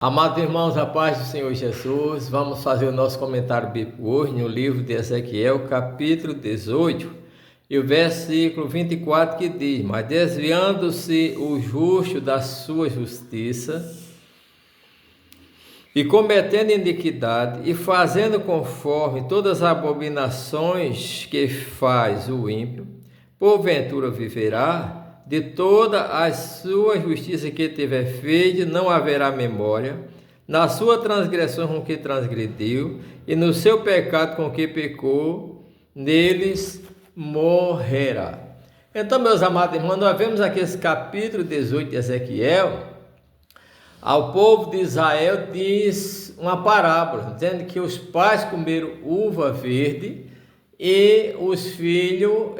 Amados irmãos, a paz do Senhor Jesus, vamos fazer o nosso comentário bíblico hoje no livro de Ezequiel, capítulo 18, e o versículo 24 que diz: Mas desviando-se o justo da sua justiça, e cometendo iniquidade, e fazendo conforme todas as abominações que faz o ímpio, porventura viverá. De toda a sua justiça que tiver feito, não haverá memória. Na sua transgressão com que transgrediu, e no seu pecado com que pecou, neles morrerá. Então, meus amados irmãos, nós vemos aqui esse capítulo 18 de Ezequiel. Ao povo de Israel diz uma parábola, dizendo que os pais comeram uva verde e os filhos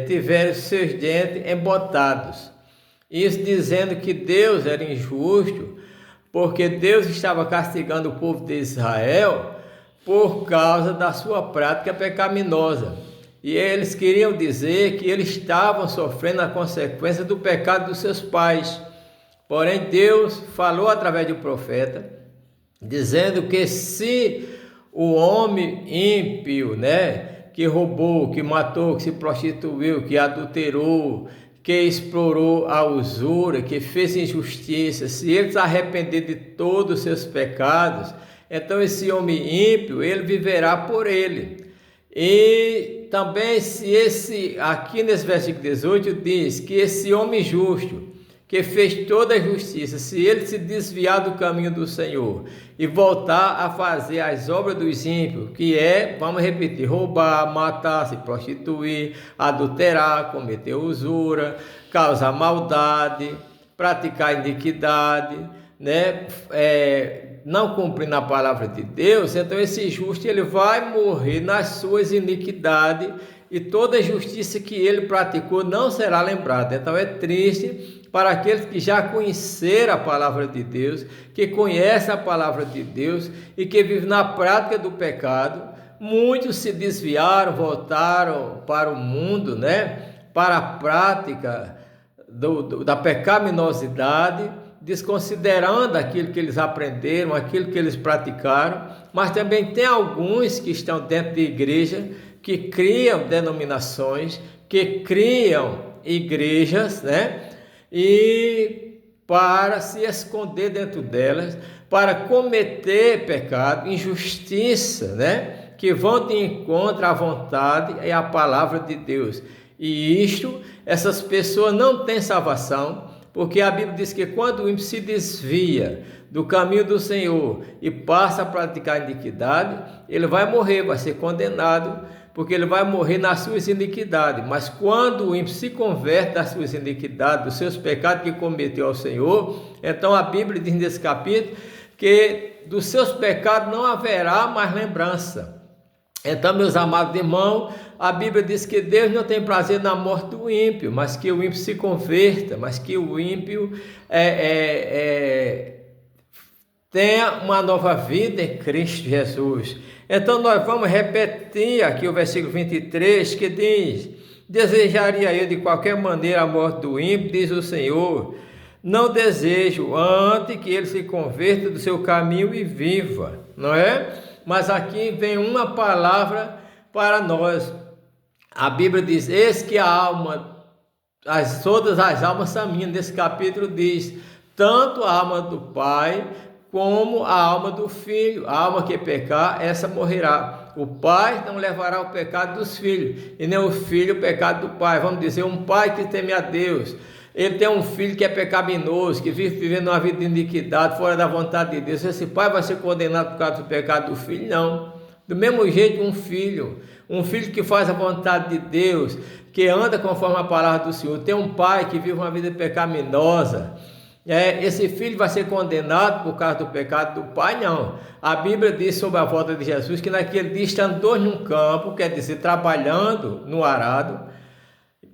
tiveram seus dentes embotados. Isso dizendo que Deus era injusto, porque Deus estava castigando o povo de Israel por causa da sua prática pecaminosa. E eles queriam dizer que eles estavam sofrendo a consequência do pecado dos seus pais. Porém, Deus falou através do profeta, dizendo que se o homem ímpio, que roubou, que matou, que se prostituiu, que adulterou, que explorou a usura, que fez injustiça, se ele se arrepender de todos os seus pecados, então esse homem ímpio, ele viverá por ele. E também aqui nesse versículo 18 diz que esse homem justo, que fez toda a justiça, se ele se desviar do caminho do Senhor e voltar a fazer as obras dos ímpios, que vamos repetir, roubar, matar, se prostituir, adulterar, cometer usura, causar maldade, praticar iniquidade, não cumprindo a palavra de Deus, então esse justo ele vai morrer nas suas iniquidades e toda a justiça que ele praticou não será lembrada. Então é triste para aqueles que já conheceram a palavra de Deus, que conhecem a palavra de Deus e que vivem na prática do pecado. Muitos se desviaram, voltaram para o mundo, para a prática da pecaminosidade, desconsiderando aquilo que eles aprenderam, aquilo que eles praticaram. Mas também tem alguns que estão dentro de igreja, que criam denominações, que criam igrejas, e para se esconder dentro delas, para cometer pecado, injustiça, que vão de encontro à vontade e à palavra de Deus. E essas pessoas não têm salvação, porque a Bíblia diz que quando o ímpio se desvia do caminho do Senhor e passa a praticar iniquidade, ele vai morrer, vai ser condenado, porque ele vai morrer nas suas iniquidades. Mas quando o ímpio se converte das suas iniquidades, dos seus pecados que cometeu ao Senhor, então a Bíblia diz nesse capítulo que dos seus pecados não haverá mais lembrança. Então, meus amados irmãos, a Bíblia diz que Deus não tem prazer na morte do ímpio, mas que o ímpio se converta, mas que o ímpio tenha uma nova vida em Cristo Jesus. Então nós vamos repetir aqui o versículo 23, que diz: Desejaria eu de qualquer maneira a morte do ímpio, diz o Senhor. Não desejo, antes que ele se converta do seu caminho e viva, não é? Mas aqui vem uma palavra para nós. A Bíblia diz: eis que a alma, todas as almas são minhas. Nesse capítulo diz: tanto a alma do Pai como a alma do Filho. A alma que pecar, essa morrerá. O pai não levará o pecado dos filhos, e nem o filho o pecado do pai. Vamos dizer, um pai que teme a Deus, ele tem um filho que é pecaminoso, que vive vivendo uma vida de iniquidade, fora da vontade de Deus. Esse pai vai ser condenado por causa do pecado do filho? Não. Do mesmo jeito, um filho que faz a vontade de Deus, que anda conforme a palavra do Senhor, tem um pai que vive uma vida pecaminosa, esse filho vai ser condenado por causa do pecado do pai? Não. A Bíblia diz sobre a volta de Jesus que naquele dia estão dois num campo, quer dizer, trabalhando no arado,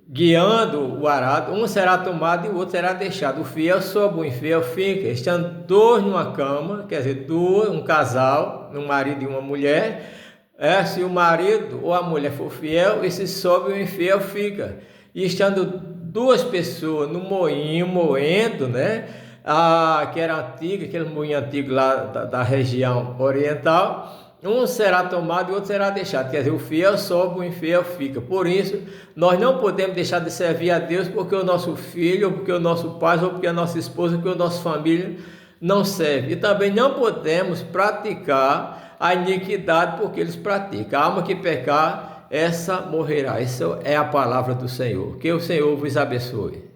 guiando o arado, um será tomado e o outro será deixado. O fiel sobe, o infiel fica. Estão dois numa cama, quer dizer, um casal, um marido e uma mulher. Se o marido ou a mulher for fiel, esse sobe e o infiel fica. E estando duas pessoas no moinho, moendo, que era antiga, aquele moinho antigo lá da região oriental. Um será tomado e outro será deixado. Quer dizer, o fiel sobe, o infiel fica. Por isso, nós não podemos deixar de servir a Deus porque o nosso filho, ou porque o nosso pai, ou porque a nossa esposa, ou porque a nossa família não serve. E também não podemos praticar a iniquidade porque eles praticam. A alma que pecar, essa morrerá. Essa é a palavra do Senhor. Que o Senhor vos abençoe.